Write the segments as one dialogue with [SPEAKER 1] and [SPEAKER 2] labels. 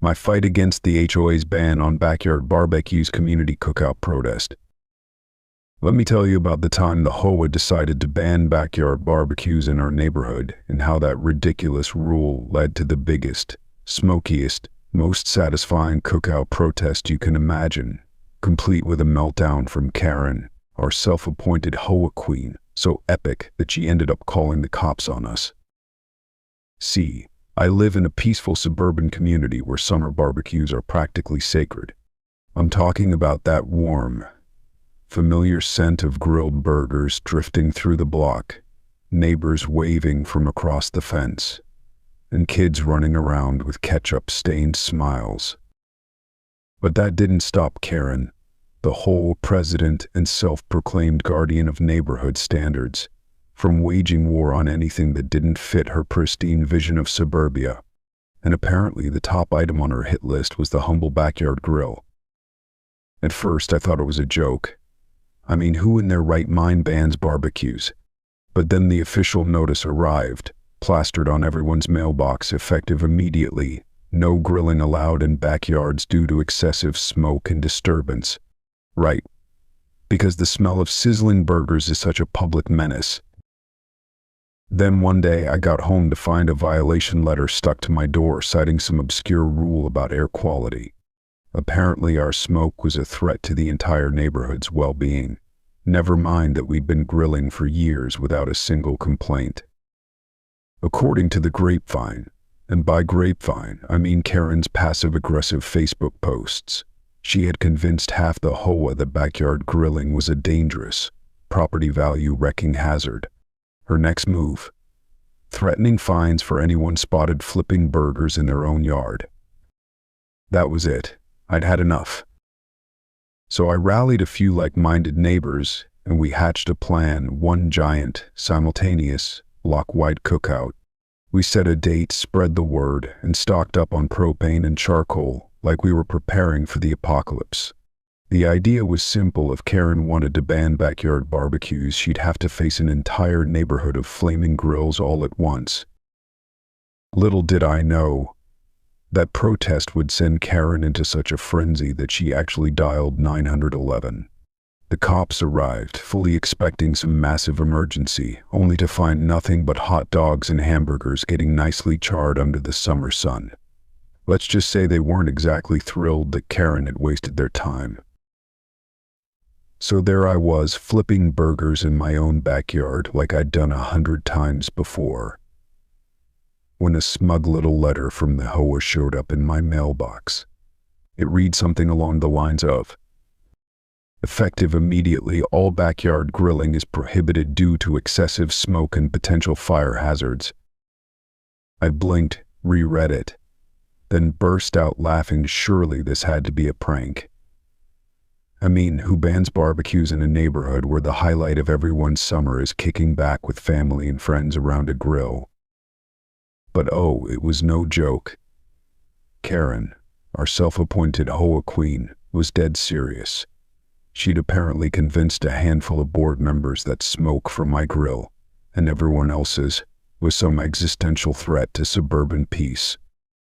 [SPEAKER 1] My fight against the HOA's ban on backyard barbecues community cookout protest. Let me tell you about the time the HOA decided to ban backyard barbecues in our neighborhood and how that ridiculous rule led to the biggest, smokiest, most satisfying cookout protest you can imagine, complete with a meltdown from Karen, our self-appointed HOA queen, so epic that she ended up calling the cops on us. See, I live in a peaceful suburban community where summer barbecues are practically sacred. I'm talking about that warm, familiar scent of grilled burgers drifting through the block, neighbors waving from across the fence, and kids running around with ketchup-stained smiles. But that didn't stop Karen, the whole president and self-proclaimed guardian of neighborhood standards, from waging war on anything that didn't fit her pristine vision of suburbia. And apparently the top item on her hit list was the humble backyard grill. At first I thought it was a joke. I mean, who in their right mind bans barbecues? But then the official notice arrived, plastered on everyone's mailbox, effective immediately. No grilling allowed in backyards due to excessive smoke and disturbance. Right. Because the smell of sizzling burgers is such a public menace. Then one day I got home to find a violation letter stuck to my door citing some obscure rule about air quality. Apparently our smoke was a threat to the entire neighborhood's well-being. Never mind that we'd been grilling for years without a single complaint. According to the grapevine, and by grapevine I mean Karen's passive-aggressive Facebook posts, she had convinced half the HOA that backyard grilling was a dangerous, property value wrecking hazard. Her next move: threatening fines for anyone spotted flipping burgers in their own yard. That was it. I'd had enough. So I rallied a few like-minded neighbors, and we hatched a plan, one giant, simultaneous, block-wide cookout. We set a date, spread the word, and stocked up on propane and charcoal, like we were preparing for the apocalypse. The idea was simple: if Karen wanted to ban backyard barbecues, she'd have to face an entire neighborhood of flaming grills all at once. Little did I know that protest would send Karen into such a frenzy that she actually dialed 911. The cops arrived, fully expecting some massive emergency, only to find nothing but hot dogs and hamburgers getting nicely charred under the summer sun. Let's just say they weren't exactly thrilled that Karen had wasted their time. So there I was, flipping burgers in my own backyard like I'd done 100 times before, when a smug little letter from the HOA showed up in my mailbox. It read something along the lines of, effective immediately, all backyard grilling is prohibited due to excessive smoke and potential fire hazards. I blinked, reread it, then burst out laughing. Surely this had to be a prank. I mean, who bans barbecues in a neighborhood where the highlight of everyone's summer is kicking back with family and friends around a grill? But oh, it was no joke. Karen, our self-appointed HOA queen, was dead serious. She'd apparently convinced a handful of board members that smoke from my grill, and everyone else's, was some existential threat to suburban peace.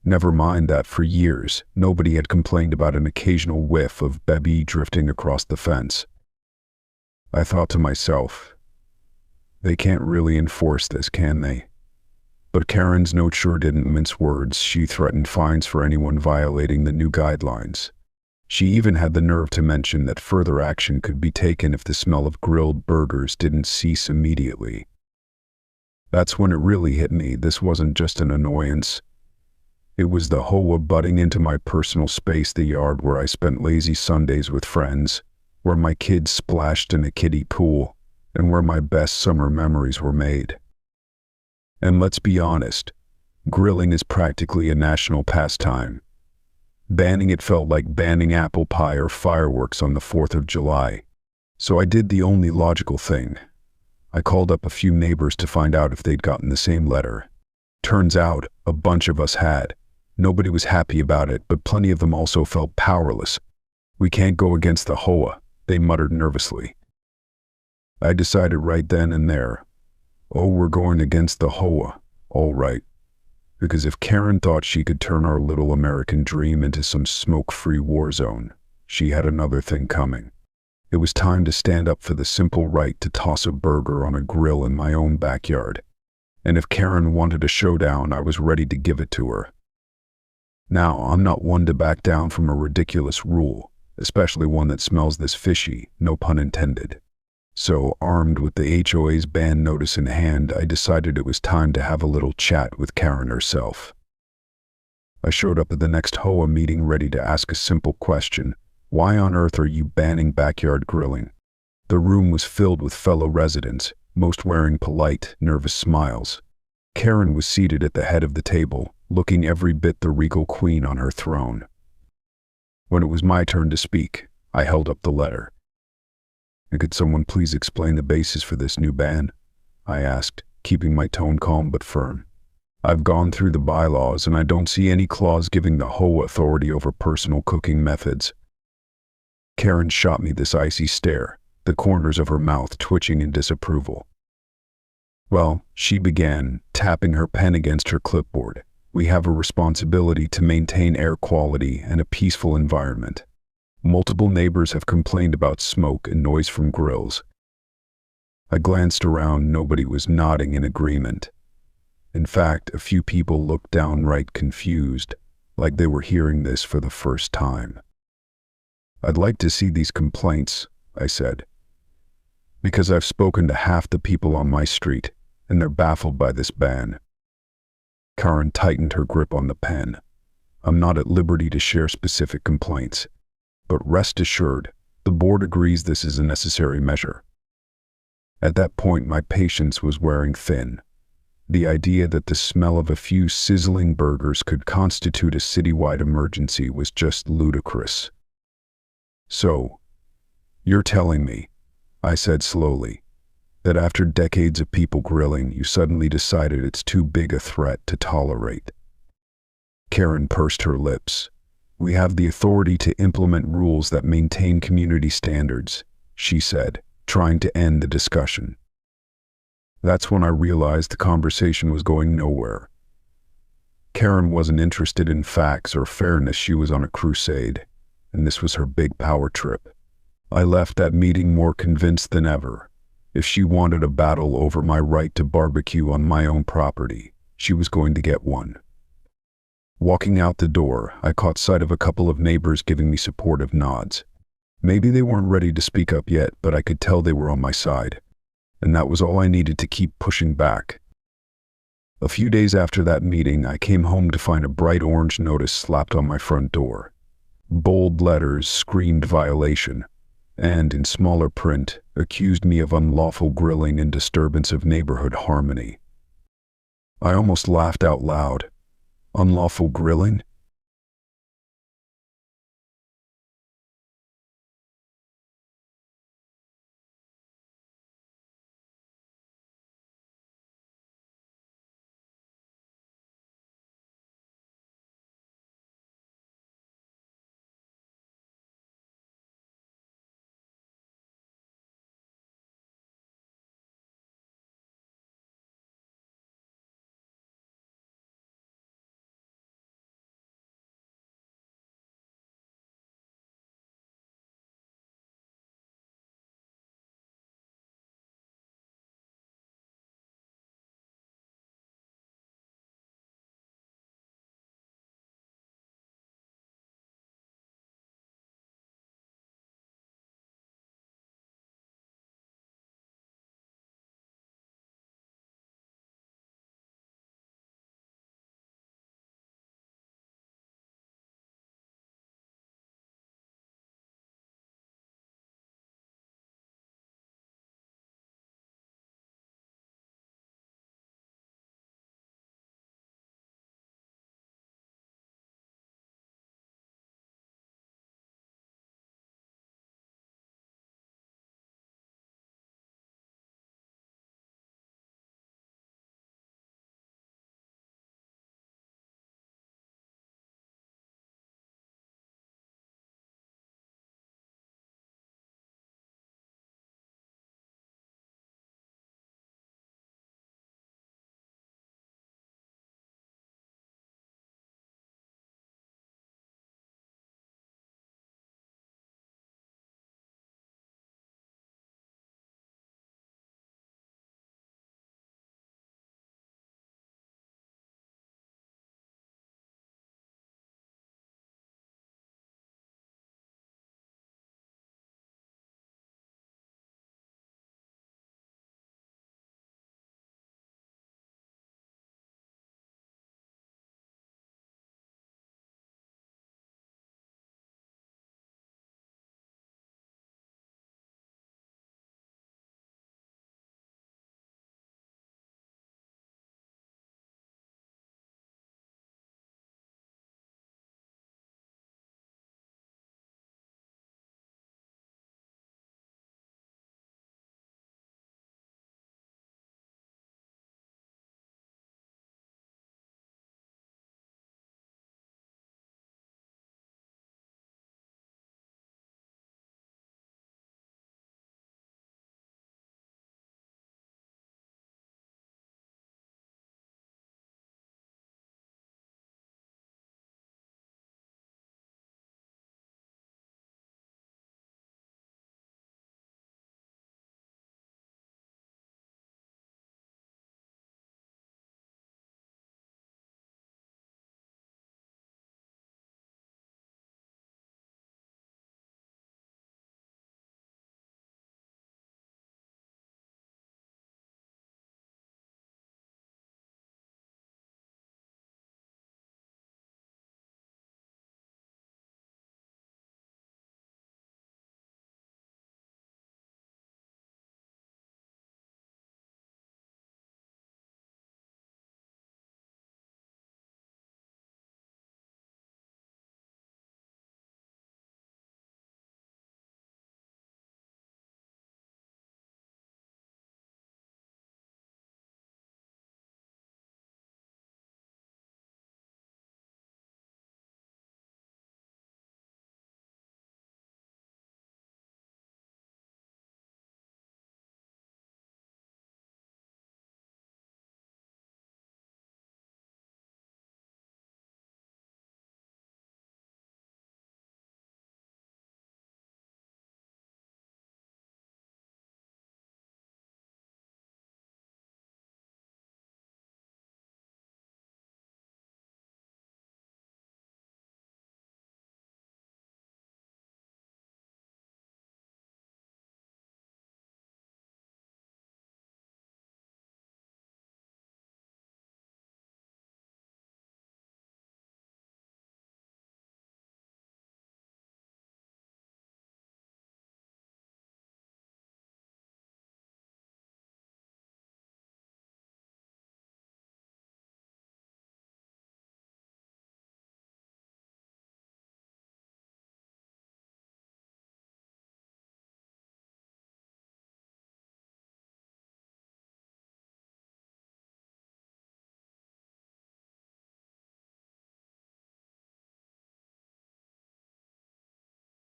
[SPEAKER 1] Never mind that for years, nobody had complained about an occasional whiff of bebby drifting across the fence. I thought to myself, they can't really enforce this, can they? But Karen's note sure didn't mince words. She threatened fines for anyone violating the new guidelines. She even had the nerve to mention that further action could be taken if the smell of grilled burgers didn't cease immediately. That's when it really hit me. This wasn't just an annoyance. It was the HOA butting into my personal space, the yard where I spent lazy Sundays with friends, where my kids splashed in a kiddie pool, and where my best summer memories were made. And let's be honest, grilling is practically a national pastime. Banning it felt like banning apple pie or fireworks on the 4th of July. So I did the only logical thing. I called up a few neighbors to find out if they'd gotten the same letter. Turns out, a bunch of us had. Nobody was happy about it, but plenty of them also felt powerless. We can't go against the HOA, they muttered nervously. I decided right then and there, oh, we're going against the HOA, all right. Because if Karen thought she could turn our little American dream into some smoke-free war zone, she had another thing coming. It was time to stand up for the simple right to toss a burger on a grill in my own backyard. And if Karen wanted a showdown, I was ready to give it to her. Now, I'm not one to back down from a ridiculous rule, especially one that smells this fishy, no pun intended. So, armed with the HOA's ban notice in hand, I decided it was time to have a little chat with Karen herself. I showed up at the next HOA meeting ready to ask a simple question. Why on earth are you banning backyard grilling? The room was filled with fellow residents, most wearing polite, nervous smiles. Karen was seated at the head of the table, looking every bit the regal queen on her throne. When it was my turn to speak, I held up the letter. "And could someone please explain the basis for this new ban?" I asked, keeping my tone calm but firm. "I've gone through the bylaws and I don't see any clause giving the HOA authority over personal cooking methods." Karen shot me this icy stare, the corners of her mouth twitching in disapproval. "Well," she began, tapping her pen against her clipboard, "we have a responsibility to maintain air quality and a peaceful environment. Multiple neighbors have complained about smoke and noise from grills." I glanced around. Nobody was nodding in agreement. In fact, a few people looked downright confused, like they were hearing this for the first time. "I'd like to see these complaints," I said, "because I've spoken to half the people on my street, and they're baffled by this ban." Karen tightened her grip on the pen. "I'm not at liberty to share specific complaints, but rest assured, the board agrees this is a necessary measure." At that point, my patience was wearing thin. The idea that the smell of a few sizzling burgers could constitute a citywide emergency was just ludicrous. "So, you're telling me," I said slowly, "that after decades of people grilling, you suddenly decided it's too big a threat to tolerate?" Karen pursed her lips. "We have the authority to implement rules that maintain community standards," she said, trying to end the discussion. That's when I realized the conversation was going nowhere. Karen wasn't interested in facts or fairness. She was on a crusade, and this was her big power trip. I left that meeting more convinced than ever. If she wanted a battle over my right to barbecue on my own property, she was going to get one. Walking out the door, I caught sight of a couple of neighbors giving me supportive nods. Maybe they weren't ready to speak up yet, but I could tell they were on my side. And that was all I needed to keep pushing back. A few days after that meeting, I came home to find a bright orange notice slapped on my front door. Bold letters screamed violation, and in smaller print, accused me of unlawful grilling and disturbance of neighborhood harmony. I almost laughed out loud. Unlawful grilling?